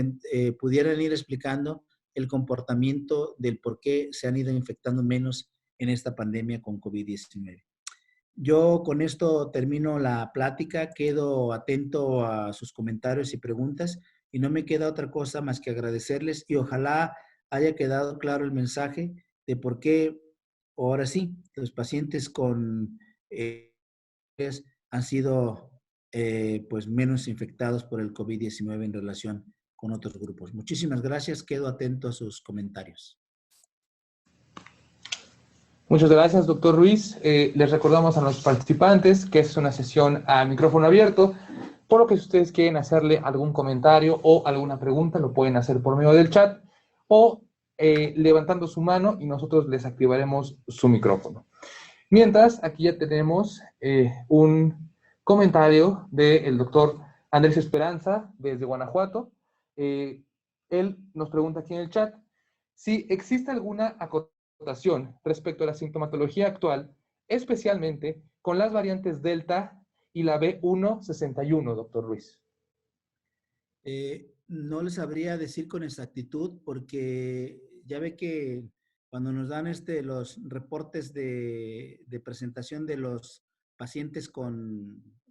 pudieran ir explicando el comportamiento del por qué se han ido infectando menos en esta pandemia con COVID-19. Yo con esto termino la plática, quedo atento a sus comentarios y preguntas y no me queda otra cosa más que agradecerles y ojalá haya quedado claro el mensaje de por qué, ahora sí, los pacientes con han sido pues menos infectados por el COVID-19 en relación con otros grupos. Muchísimas gracias, quedo atento a sus comentarios. Muchas gracias, doctor Ruiz. Les recordamos a los participantes que es una sesión a micrófono abierto, por lo que si ustedes quieren hacerle algún comentario o alguna pregunta, lo pueden hacer por medio del chat o levantando su mano y nosotros les activaremos su micrófono. Mientras, aquí ya tenemos un comentario del doctor Andrés Esperanza desde Guanajuato. Él nos pregunta aquí en el chat si existe alguna acotación respecto a la sintomatología actual, especialmente con las variantes Delta y la B161, doctor Ruiz. No les sabría decir con exactitud porque ya ve que cuando nos dan los reportes de presentación de los pacientes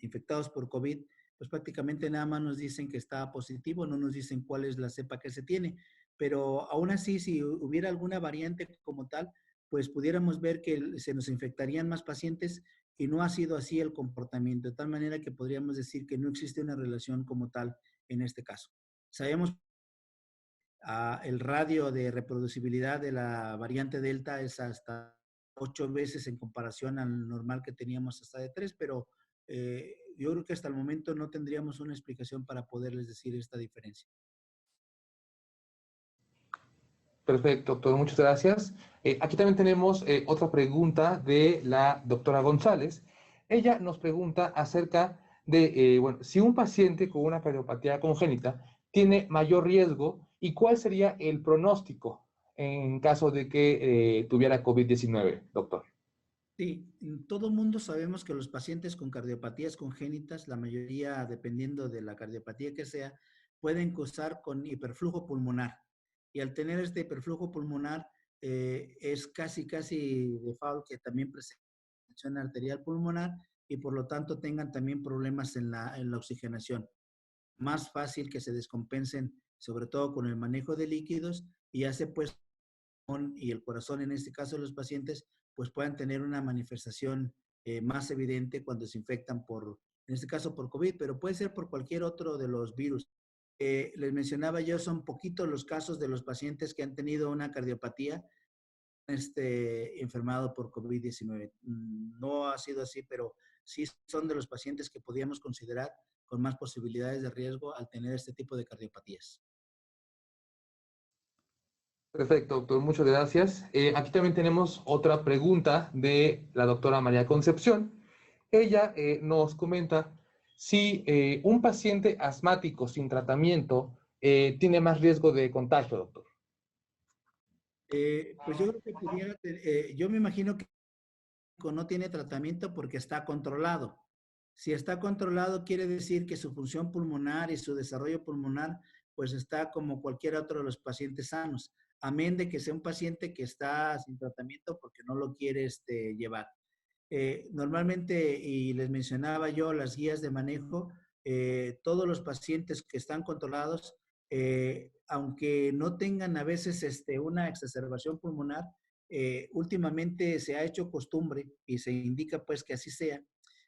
infectados por COVID, pues prácticamente nada más nos dicen que está positivo, no nos dicen cuál es la cepa que se tiene. Pero aún así, si hubiera alguna variante como tal, pues pudiéramos ver que se nos infectarían más pacientes y no ha sido así el comportamiento, de tal manera que podríamos decir que no existe una relación como tal en este caso. Sabemos el radio de reproducibilidad de la variante Delta es hasta 8 veces en comparación al normal que teníamos hasta de 3, pero yo creo que hasta el momento no tendríamos una explicación para poderles decir esta diferencia. Perfecto, doctor, muchas gracias. Aquí también tenemos otra pregunta de la doctora González. Ella nos pregunta acerca de, bueno, si un paciente con una cardiopatía congénita tiene mayor riesgo y cuál sería el pronóstico en caso de que tuviera COVID-19, doctor. Sí, en todo mundo sabemos que los pacientes con cardiopatías congénitas, la mayoría, dependiendo de la cardiopatía que sea, pueden cursar con hiperflujo pulmonar. Y al tener este hiperflujo pulmonar, es casi default que también presenten presión arterial pulmonar y por lo tanto tengan también problemas en la oxigenación. Más fácil que se descompensen, sobre todo con el manejo de líquidos, y hace pues y el corazón, en este caso de los pacientes, pues puedan tener una manifestación más evidente cuando se infectan en este caso por COVID, pero puede ser por cualquier otro de los virus. Les mencionaba yo, son poquitos los casos de los pacientes que han tenido una cardiopatía enfermado por COVID-19. No ha sido así, pero sí son de los pacientes que podíamos considerar con más posibilidades de riesgo al tener este tipo de cardiopatías. Perfecto, doctor, muchas gracias. Aquí también tenemos otra pregunta de la doctora María Concepción. Ella nos comenta si un paciente asmático sin tratamiento tiene más riesgo de contagio, doctor. Pues yo creo que yo me imagino que no tiene tratamiento porque está controlado. Si está controlado, quiere decir que su función pulmonar y su desarrollo pulmonar, pues está como cualquier otro de los pacientes sanos, amén de que sea un paciente que está sin tratamiento porque no lo quiere llevar. Normalmente, y les mencionaba yo las guías de manejo, todos los pacientes que están controlados, aunque no tengan a veces una exacerbación pulmonar, últimamente se ha hecho costumbre y se indica pues que así sea.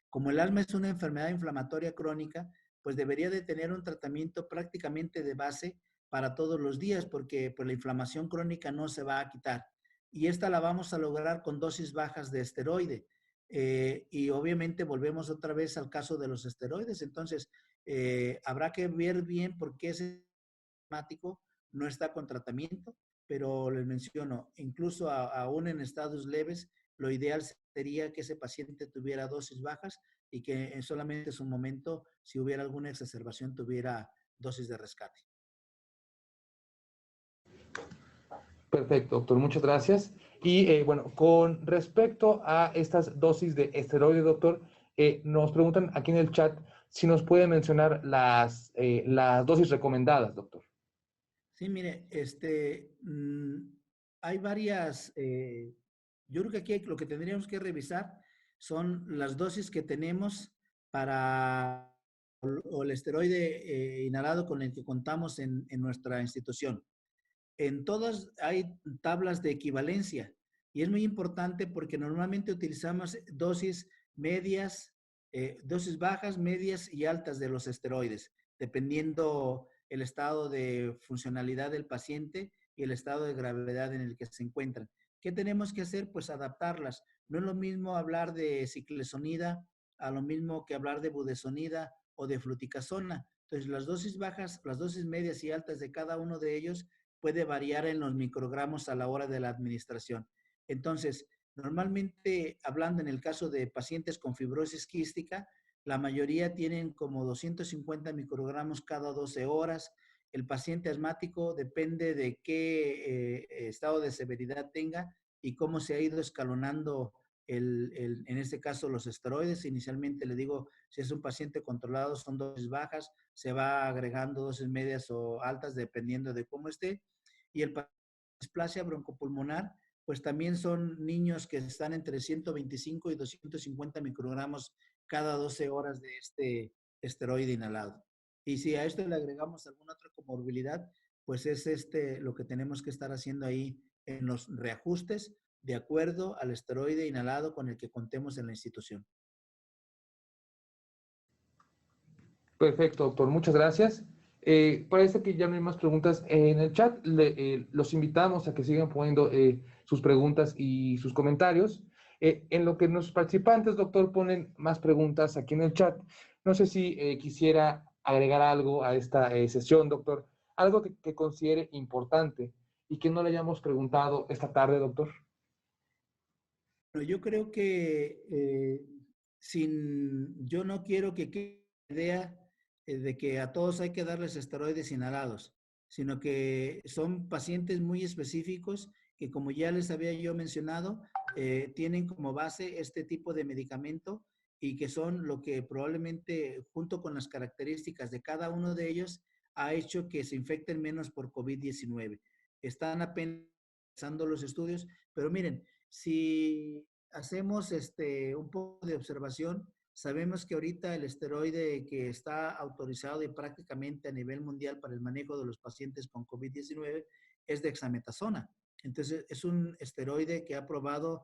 Como el asma es una enfermedad inflamatoria crónica, pues debería de tener un tratamiento prácticamente de base para todos los días porque pues, la inflamación crónica no se va a quitar. Y esta la vamos a lograr con dosis bajas de esteroide. Y obviamente volvemos otra vez al caso de los esteroides. Entonces, habrá que ver bien por qué ese asmático no está con tratamiento, pero les menciono, incluso aún en estados leves, lo ideal sería que ese paciente tuviera dosis bajas y que en solamente su momento, si hubiera alguna exacerbación, tuviera dosis de rescate. Perfecto, doctor, muchas gracias. Y bueno, con respecto a estas dosis de esteroide, doctor, nos preguntan aquí en el chat si nos puede mencionar las dosis recomendadas, doctor. Sí, mire, hay varias, yo creo que aquí lo que tendríamos que revisar son las dosis que tenemos para o el esteroide inhalado con el que contamos en nuestra institución. En todas hay tablas de equivalencia y es muy importante porque normalmente utilizamos dosis medias, dosis bajas, medias y altas de los esteroides, dependiendo el estado de funcionalidad del paciente y el estado de gravedad en el que se encuentran. ¿Qué tenemos que hacer? Pues adaptarlas. No es lo mismo hablar de ciclesonida a lo mismo que hablar de budesonida o de fluticasona. Entonces, las dosis bajas, las dosis medias y altas de cada uno de ellos puede variar en los microgramos a la hora de la administración. Entonces, normalmente hablando en el caso de pacientes con fibrosis quística, la mayoría tienen como 250 microgramos cada 12 horas. El paciente asmático depende de qué estado de severidad tenga y cómo se ha ido escalonando en este caso los esteroides. Inicialmente le digo, si es un paciente controlado son dosis bajas, se va agregando dosis medias o altas dependiendo de cómo esté. Y el displasia broncopulmonar, pues también son niños que están entre 125 y 250 microgramos cada 12 horas de este esteroide inhalado. Y si a esto le agregamos alguna otra comorbilidad, pues es lo que tenemos que estar haciendo ahí en los reajustes de acuerdo al esteroide inhalado con el que contemos en la institución. Perfecto, doctor. Muchas gracias. Parece que ya no hay más preguntas en el chat. Los invitamos a que sigan poniendo sus preguntas y sus comentarios. En lo que nuestros participantes, doctor, ponen más preguntas aquí en el chat. No sé si quisiera agregar algo a esta sesión, doctor. Algo que considere importante y que no le hayamos preguntado esta tarde, doctor. Pero yo creo que yo no quiero que quede la idea de que a todos hay que darles esteroides inhalados, sino que son pacientes muy específicos que, como ya les había yo mencionado, tienen como base este tipo de medicamento y que son lo que probablemente, junto con las características de cada uno de ellos, ha hecho que se infecten menos por COVID-19. Están apenas empezando los estudios, pero miren, si hacemos un poco de observación, sabemos que ahorita el esteroide que está autorizado y prácticamente a nivel mundial para el manejo de los pacientes con COVID-19 es dexametasona. Entonces, es un esteroide que ha probado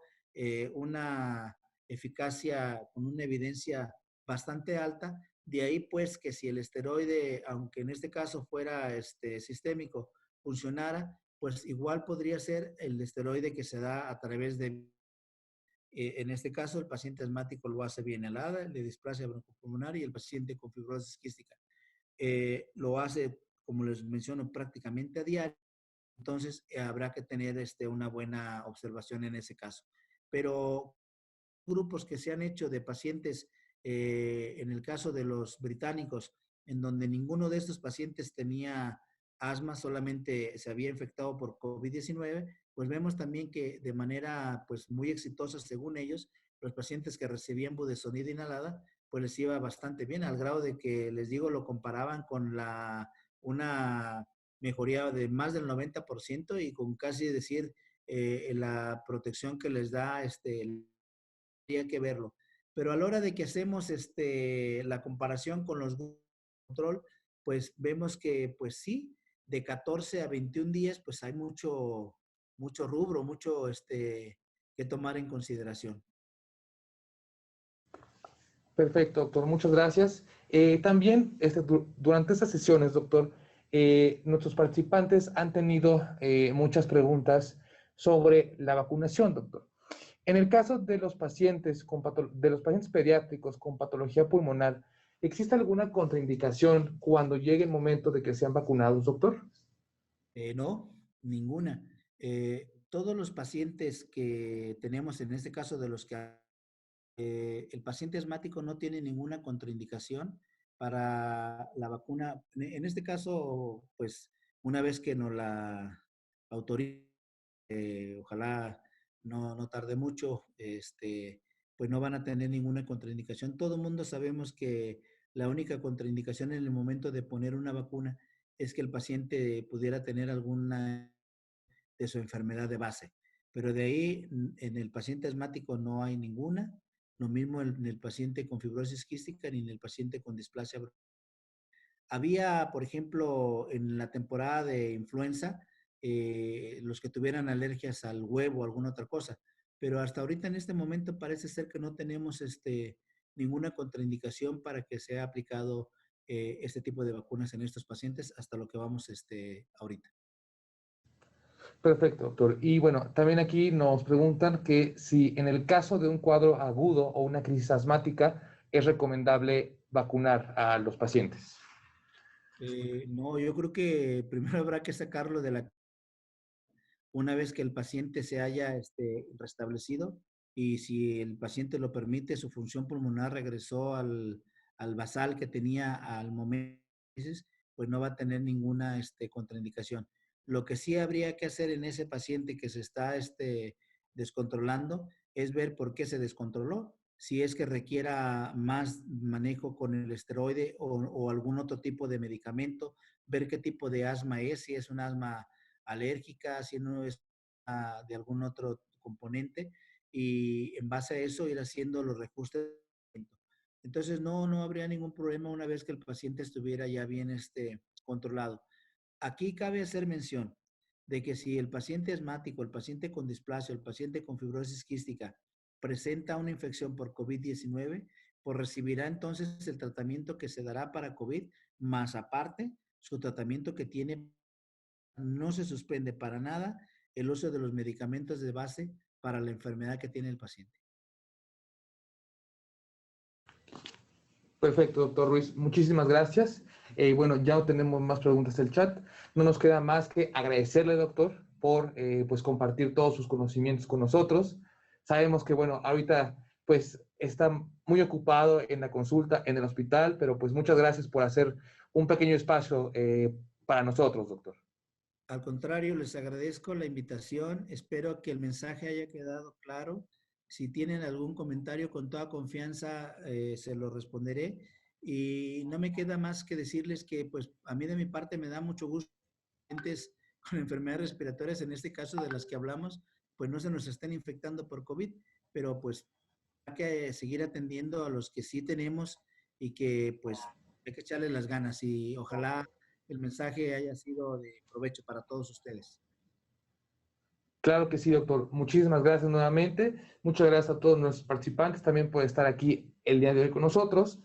una eficacia con una evidencia bastante alta. De ahí, pues, que si el esteroide, aunque en este caso fuera sistémico, funcionara, pues igual podría ser el esteroide que se da a través de, en este caso, el paciente asmático lo hace bien helada, le displasia broncopulmonar y el paciente con fibrosis quística lo hace, como les menciono, prácticamente a diario. Entonces, habrá que tener una buena observación en ese caso. Pero grupos que se han hecho de pacientes, en el caso de los británicos, en donde ninguno de estos pacientes tenía asma, solamente se había infectado por COVID-19, pues vemos también que de manera pues muy exitosa, según ellos, los pacientes que recibían budesonida inhalada, pues les iba bastante bien, al grado de que, les digo, lo comparaban con una mejoría de más del 90% y con casi decir la protección que les da habría que verlo. Pero a la hora de que hacemos la comparación con los control, pues vemos que, pues sí, de 14 a 21 días, pues hay mucho rubro, mucho que tomar en consideración. Perfecto, doctor. Muchas gracias. También durante estas sesiones, doctor, nuestros participantes han tenido muchas preguntas sobre la vacunación, doctor. En el caso de los pacientes de los pacientes pediátricos con patología pulmonar, ¿existe alguna contraindicación cuando llegue el momento de que sean vacunados, doctor? No, ninguna. Todos los pacientes que tenemos, en este caso de los que el paciente asmático no tiene ninguna contraindicación para la vacuna. En este caso, pues una vez que nos la autorice, ojalá no tarde mucho, pues no van a tener ninguna contraindicación. Todo el mundo sabemos que la única contraindicación en el momento de poner una vacuna es que el paciente pudiera tener alguna de su enfermedad de base. Pero de ahí, en el paciente asmático no hay ninguna, lo mismo en el paciente con fibrosis quística ni en el paciente con displasia Había, por ejemplo, en la temporada de influenza, los que tuvieran alergias al huevo o alguna otra cosa, pero hasta ahorita en este momento parece ser que no tenemos ninguna contraindicación para que sea aplicado este tipo de vacunas en estos pacientes hasta lo que vamos ahorita. Perfecto, doctor. Y bueno, también aquí nos preguntan que si en el caso de un cuadro agudo o una crisis asmática es recomendable vacunar a los pacientes. No, yo creo que primero habrá que sacarlo de la una vez que el paciente se haya restablecido y si el paciente lo permite, su función pulmonar regresó al basal que tenía al momento, pues no va a tener ninguna contraindicación. Lo que sí habría que hacer en ese paciente que se está descontrolando es ver por qué se descontroló, si es que requiera más manejo con el esteroide o algún otro tipo de medicamento, ver qué tipo de asma es, si es un asma alérgica, si no es de algún otro componente, y en base a eso ir haciendo los reajustes. Entonces, no habría ningún problema una vez que el paciente estuviera ya bien controlado. Aquí cabe hacer mención de que si el paciente asmático, el paciente con displasia, el paciente con fibrosis quística presenta una infección por COVID-19, pues recibirá entonces el tratamiento que se dará para COVID, más aparte su tratamiento que tiene. No se suspende para nada el uso de los medicamentos de base para la enfermedad que tiene el paciente. Perfecto, doctor Ruiz. Muchísimas gracias. Bueno, ya no tenemos más preguntas del chat. No nos queda más que agradecerle, doctor, por pues compartir todos sus conocimientos con nosotros. Sabemos que, bueno, ahorita pues está muy ocupado en la consulta en el hospital, pero pues muchas gracias por hacer un pequeño espacio para nosotros, doctor. Al contrario, les agradezco la invitación. Espero que el mensaje haya quedado claro. Si tienen algún comentario, con toda confianza se lo responderé. Y no me queda más que decirles que, pues, a mí de mi parte me da mucho gusto que pacientes con enfermedades respiratorias, en este caso de las que hablamos, pues no se nos estén infectando por COVID, pero pues hay que seguir atendiendo a los que sí tenemos y que pues hay que echarle las ganas y ojalá el mensaje haya sido de provecho para todos ustedes. Claro que sí, doctor. Muchísimas gracias nuevamente. Muchas gracias a todos nuestros participantes también por estar aquí el día de hoy con nosotros.